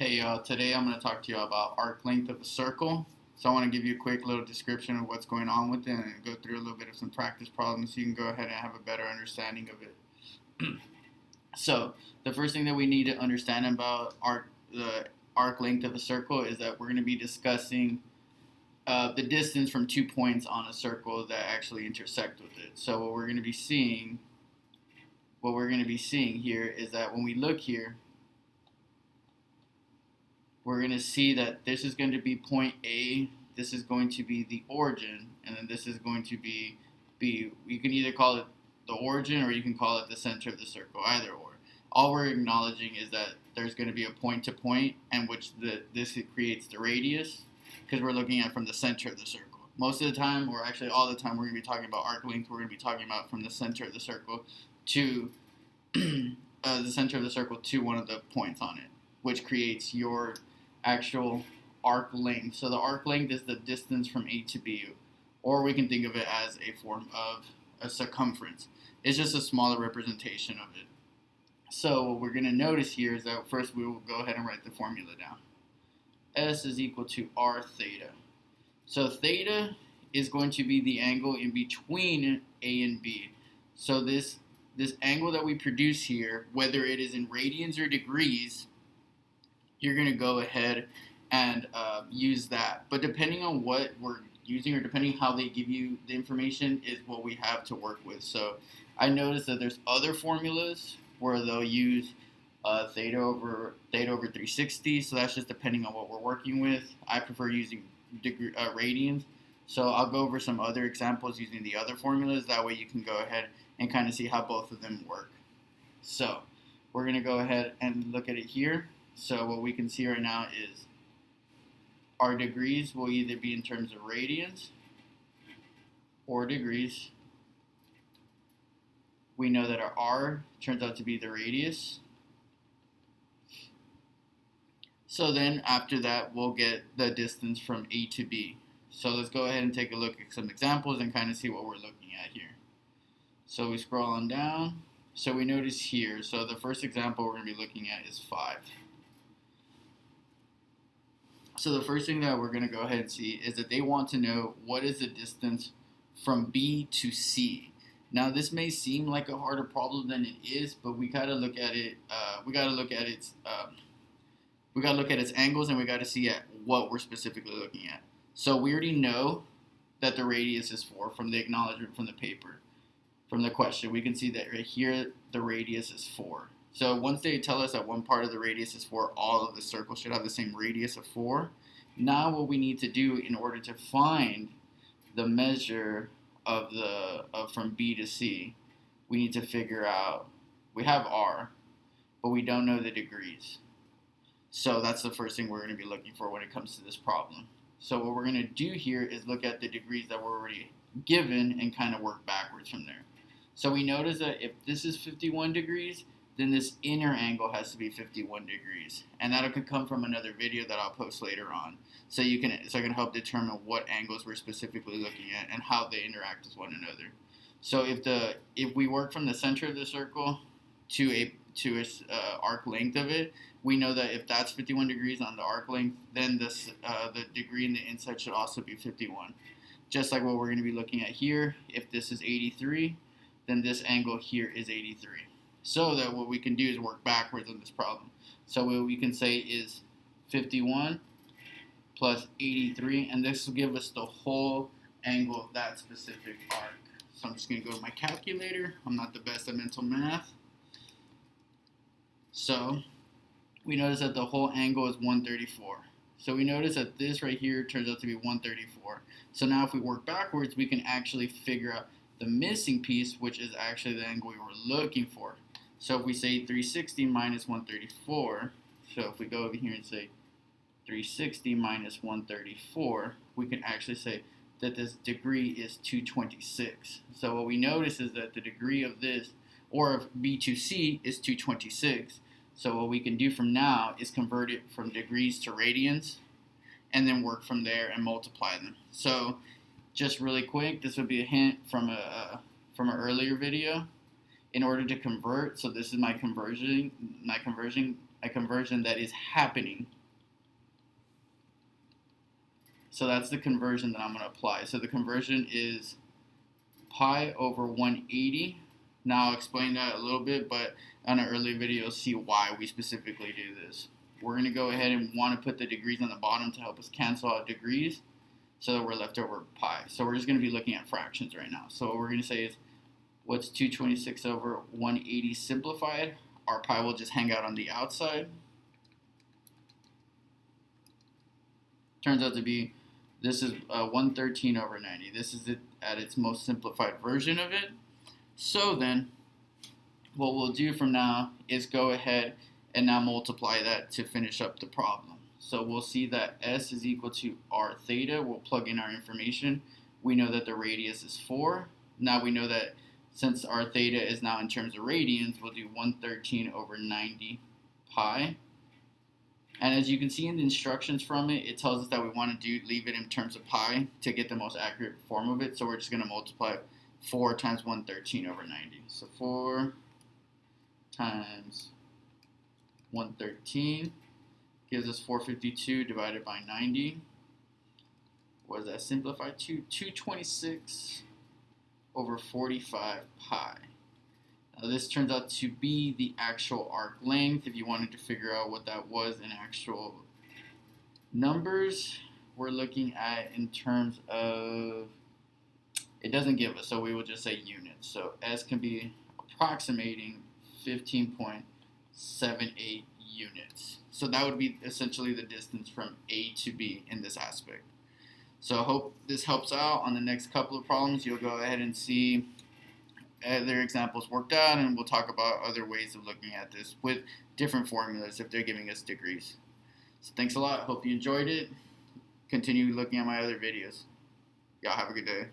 Hey y'all, today I'm going to talk to you about arc length of a circle. So I want to give you a quick little description of what's going on with it and go through a little bit of some practice problems so you can go ahead and have a better understanding of it. So the first thing that we need to understand about the arc length of a circle is that we're going to be discussing the distance from 2 points on a circle that actually intersect with it. So what we're going to be seeing here is that when we look here, we're going to see that this is going to be point A, this is going to be the origin, and then this is going to be B. You can either call it the origin or you can call it the center of the circle, either or. All we're acknowledging is that there's going to be a point to point, and this creates the radius, because we're looking at from the center of the circle. Most of the time, or actually all the time, we're going to be talking about arc length. We're going to be talking about from the center of the circle to the center of the circle to one of the points on it, which creates your actual arc length. So the arc length is the distance from A to B, or we can think of it as a form of a circumference. It's just a smaller representation of it. So what we're going to notice here is that first we will go ahead and write the formula down. S is equal to r theta. So theta is going to be the angle in between A and B. So this angle that we produce here, whether it is in radians or degrees, you're going to go ahead and use that. But depending on what we're using, or depending how they give you the information, is what we have to work with. So I noticed that there's other formulas where they'll use theta over 360. So that's just depending on what we're working with. I prefer using radians. So I'll go over some other examples using the other formulas. That way you can go ahead and kind of see how both of them work. So we're going to go ahead and look at it here. So what we can see right now is our degrees will either be in terms of radians or degrees. We know that our r turns out to be the radius. So then after that, we'll get the distance from A to B. So let's go ahead and take a look at some examples and kind of see what we're looking at here. So we scroll on down. So we notice here, so the first example we're going to be looking at is 5. So the first thing that we're going to go ahead and see is that they want to know what is the distance from B to C. Now this may seem like a harder problem than it is, but we got to look at it. We got to look at its angles, and we got to see at what we're specifically looking at. So we already know that the radius is 4 from the acknowledgement from the paper, from the question. We can see that right here the radius is 4. So once they tell us that one part of the radius is 4, all of the circles should have the same radius of 4. Now what we need to do in order to find the measure of from B to C, we need to figure out, we have r, but we don't know the degrees. So that's the first thing we're going to be looking for when it comes to this problem. So what we're going to do here is look at the degrees that were already given and kind of work backwards from there. So we notice that if this is 51 degrees, then this inner angle has to be 51 degrees. And that could come from another video that I'll post later on. So I can help determine what angles we're specifically looking at and how they interact with one another. So if we work from the center of the circle to a arc length of it, we know that if that's 51 degrees on the arc length, then the degree in the inside should also be 51. Just like what we're going to be looking at here, if this is 83, then this angle here is 83. So that what we can do is work backwards on this problem. So what we can say is 51 plus 83, and this will give us the whole angle of that specific arc. So I'm just going to go to my calculator. I'm not the best at mental math. So we notice that the whole angle is 134. So we notice that this right here turns out to be 134. So now if we work backwards, we can actually figure out the missing piece, which is actually the angle we were looking for. So if we say 360 minus 134, so if we go over here and say 360 minus 134, we can actually say that this degree is 226. So what we notice is that the degree of this, or of B to C, is 226. So what we can do from now is convert it from degrees to radians, and then work from there and multiply them. So just really quick, this would be a hint from an earlier video. In order to convert, so this is my conversion a conversion that is happening. So that's the conversion that I'm going to apply. So the conversion is pi over 180. Now I'll explain that a little bit, but on an earlier video, you'll see why we specifically do this. We're going to go ahead and want to put the degrees on the bottom to help us cancel out degrees so that we're left over pi. So we're just going to be looking at fractions right now. So what we're going to say is, what's 226 over 180 simplified? Our pi will just hang out on the outside. Turns out to be, this is 113 over 90. This is it at its most simplified version of it. So then, what we'll do from now is go ahead and now multiply that to finish up the problem. So we'll see that S is equal to R theta. We'll plug in our information. We know that the radius is 4. Now we know that since our theta is now in terms of radians, we'll do 113 over 90 pi. And as you can see in the instructions from it, it tells us that we want to leave it in terms of pi to get the most accurate form of it. So we're just going to multiply 4 times 113 over 90. So 4 times 113 gives us 452 divided by 90. What does that simplify to? 226 over 45 pi. Now this turns out to be the actual arc length. If you wanted to figure out what that was in actual numbers, we're looking at in terms of, it doesn't give us, so we will just say units. So S can be approximating 15.78 units. So that would be essentially the distance from A to B in this aspect. So I hope this helps out. On the next couple of problems, you'll go ahead and see other examples worked out, and we'll talk about other ways of looking at this with different formulas if they're giving us degrees. So thanks a lot. Hope you enjoyed it. Continue looking at my other videos. Y'all have a good day.